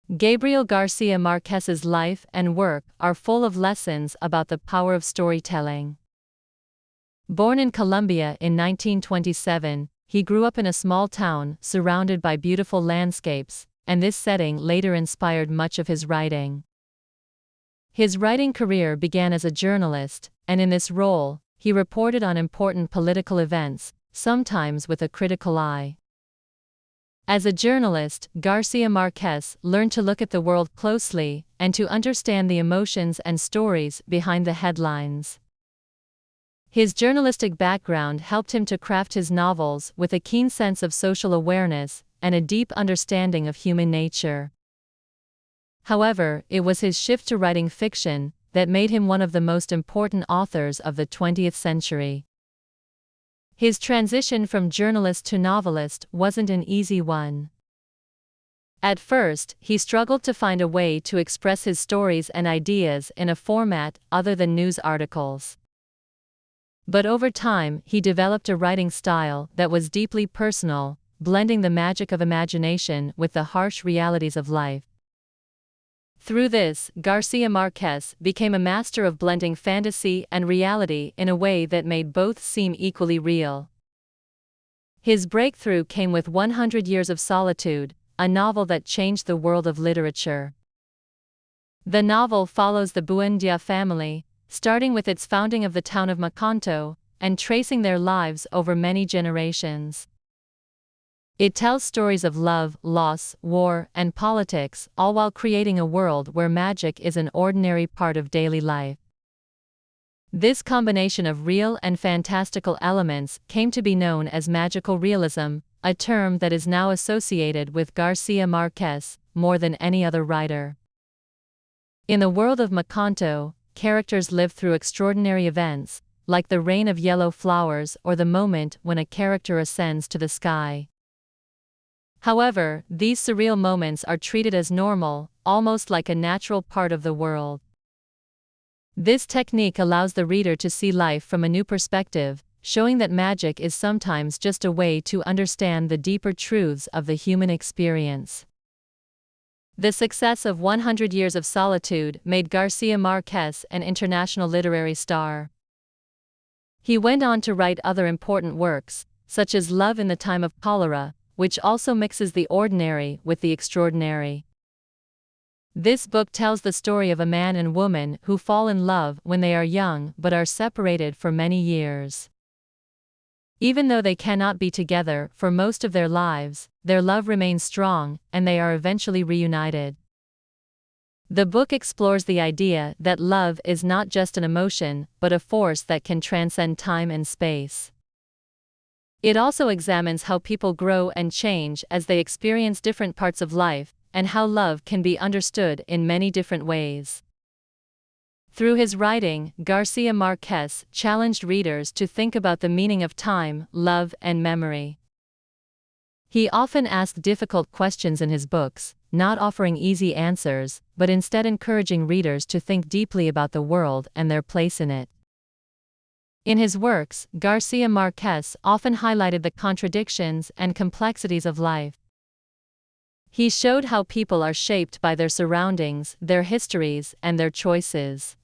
Gabriel García Márquez's life and work are full of lessons about the power of storytelling. Born in Colombia in 1927, he grew up in a small town surrounded by beautiful landscapes, and this setting later inspired much of his writing. His writing career began as a journalist, and in this role, he reported on important political events, sometimes with a critical eye. As a journalist, García Márquez learned to look at the world closely and to understand the emotions and stories behind the headlines. His journalistic background helped him to craft his novels with a keen sense of social awareness and a deep understanding of human nature. However, it was his shift to writing fiction that made him one of the most important authors of the 20th century. His transition from journalist to novelist wasn't an easy one. At first, he struggled to find a way to express his stories and ideas in a format other than news articles. But over time, he developed a writing style that was deeply personal, blending the magic of imagination with the harsh realities of life. Through this, García Márquez became a master of blending fantasy and reality in a way that made both seem equally real. His breakthrough came with 100 Years of Solitude, a novel that changed the world of literature. The novel follows the Buendia family, starting with its founding of the town of Macanto, and tracing their lives over many generations. It tells stories of love, loss, war, and politics, all while creating a world where magic is an ordinary part of daily life. This combination of real and fantastical elements came to be known as magical realism, a term that is now associated with García Márquez more than any other writer. In the world of Macanto, characters live through extraordinary events, like the rain of yellow flowers or the moment when a character ascends to the sky. However, these surreal moments are treated as normal, almost like a natural part of the world. This technique allows the reader to see life from a new perspective, showing that magic is sometimes just a way to understand the deeper truths of the human experience. The success of 100 Years of Solitude made García Márquez an international literary star. He went on to write other important works, such as Love in the Time of Cholera, which also mixes the ordinary with the extraordinary. This book tells the story of a man and woman who fall in love when they are young but are separated for many years. Even though they cannot be together for most of their lives, their love remains strong, and they are eventually reunited. The book explores the idea that love is not just an emotion, but a force that can transcend time and space. It also examines how people grow and change as they experience different parts of life, and how love can be understood in many different ways. Through his writing, García Márquez challenged readers to think about the meaning of time, love, and memory. He often asked difficult questions in his books, not offering easy answers, but instead encouraging readers to think deeply about the world and their place in it. In his works, García Márquez often highlighted the contradictions and complexities of life. He showed how people are shaped by their surroundings, their histories, and their choices.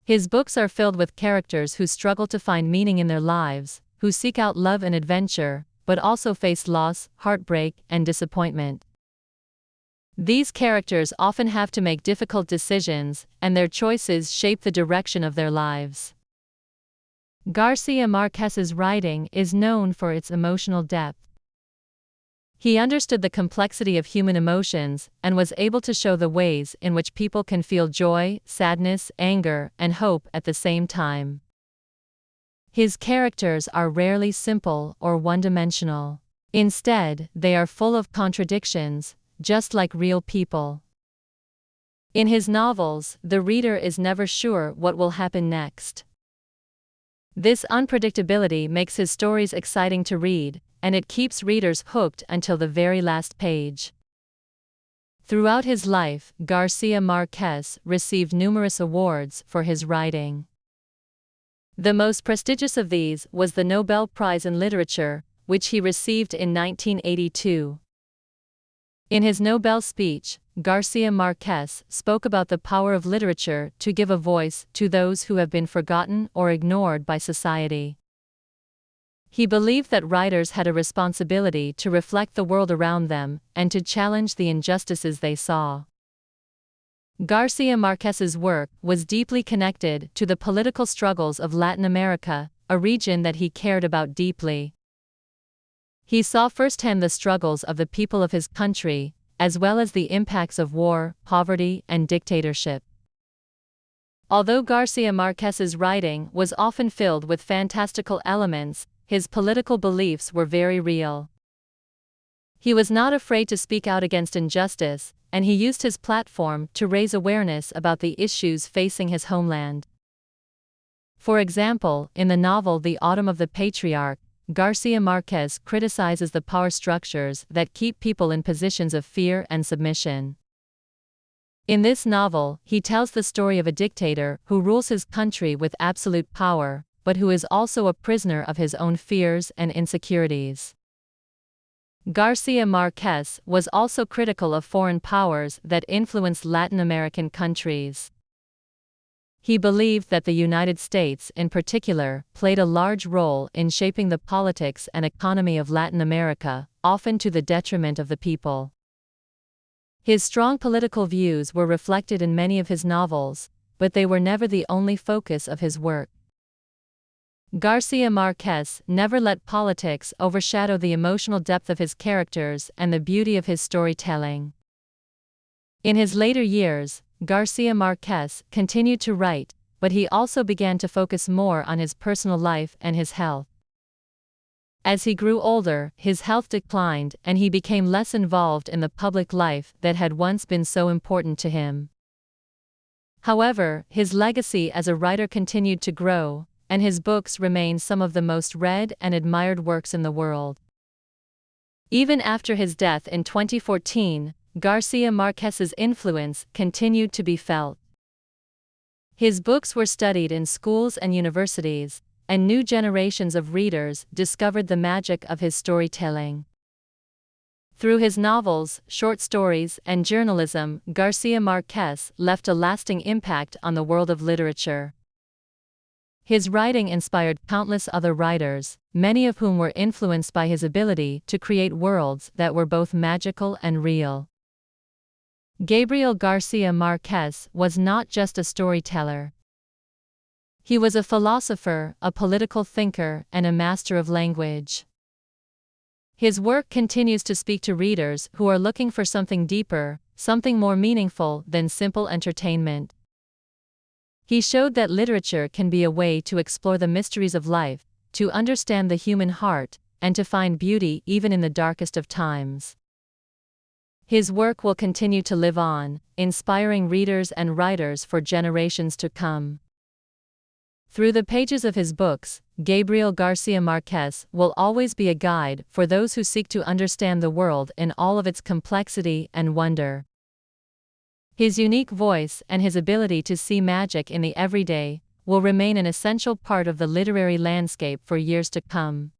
His books are filled with characters who struggle to find meaning in their lives, who seek out love and adventure, but also face loss, heartbreak, and disappointment. These characters often have to make difficult decisions, and their choices shape the direction of their lives. García Márquez's writing is known for its emotional depth. He understood the complexity of human emotions and was able to show the ways in which people can feel joy, sadness, anger, and hope at the same time. His characters are rarely simple or one-dimensional. Instead, they are full of contradictions, just like real people. In his novels, the reader is never sure what will happen next. This unpredictability makes his stories exciting to read, and it keeps readers hooked until the very last page. Throughout his life, García Márquez received numerous awards for his writing. The most prestigious of these was the Nobel Prize in Literature, which he received in 1982. In his Nobel speech, Garcia Marquez spoke about the power of literature to give a voice to those who have been forgotten or ignored by society. He believed that writers had a responsibility to reflect the world around them and to challenge the injustices they saw. Garcia Marquez's work was deeply connected to the political struggles of Latin America, a region that he cared about deeply. He saw firsthand the struggles of the people of his country, as well as the impacts of war, poverty, and dictatorship. Although Garcia Marquez's writing was often filled with fantastical elements, his political beliefs were very real. He was not afraid to speak out against injustice, and he used his platform to raise awareness about the issues facing his homeland. For example, in the novel The Autumn of the Patriarch, Garcia Marquez criticizes the power structures that keep people in positions of fear and submission. In this novel, he tells the story of a dictator who rules his country with absolute power, but who is also a prisoner of his own fears and insecurities. Garcia Marquez was also critical of foreign powers that influenced Latin American countries. He believed that the United States, in particular, played a large role in shaping the politics and economy of Latin America, often to the detriment of the people. His strong political views were reflected in many of his novels, but they were never the only focus of his work. Garcia Marquez never let politics overshadow the emotional depth of his characters and the beauty of his storytelling. In his later years, Garcia Marquez continued to write, but he also began to focus more on his personal life and his health. As he grew older, his health declined and he became less involved in the public life that had once been so important to him. However, his legacy as a writer continued to grow, and his books remain some of the most read and admired works in the world. Even after his death in 2014, Garcia Marquez's influence continued to be felt. His books were studied in schools and universities, and new generations of readers discovered the magic of his storytelling. Through his novels, short stories, and journalism, Garcia Marquez left a lasting impact on the world of literature. His writing inspired countless other writers, many of whom were influenced by his ability to create worlds that were both magical and real. Gabriel Garcia Marquez was not just a storyteller. He was a philosopher, a political thinker, and a master of language. His work continues to speak to readers who are looking for something deeper, something more meaningful than simple entertainment. He showed that literature can be a way to explore the mysteries of life, to understand the human heart, and to find beauty even in the darkest of times. His work will continue to live on, inspiring readers and writers for generations to come. Through the pages of his books, Gabriel Garcia Marquez will always be a guide for those who seek to understand the world in all of its complexity and wonder. His unique voice and his ability to see magic in the everyday will remain an essential part of the literary landscape for years to come.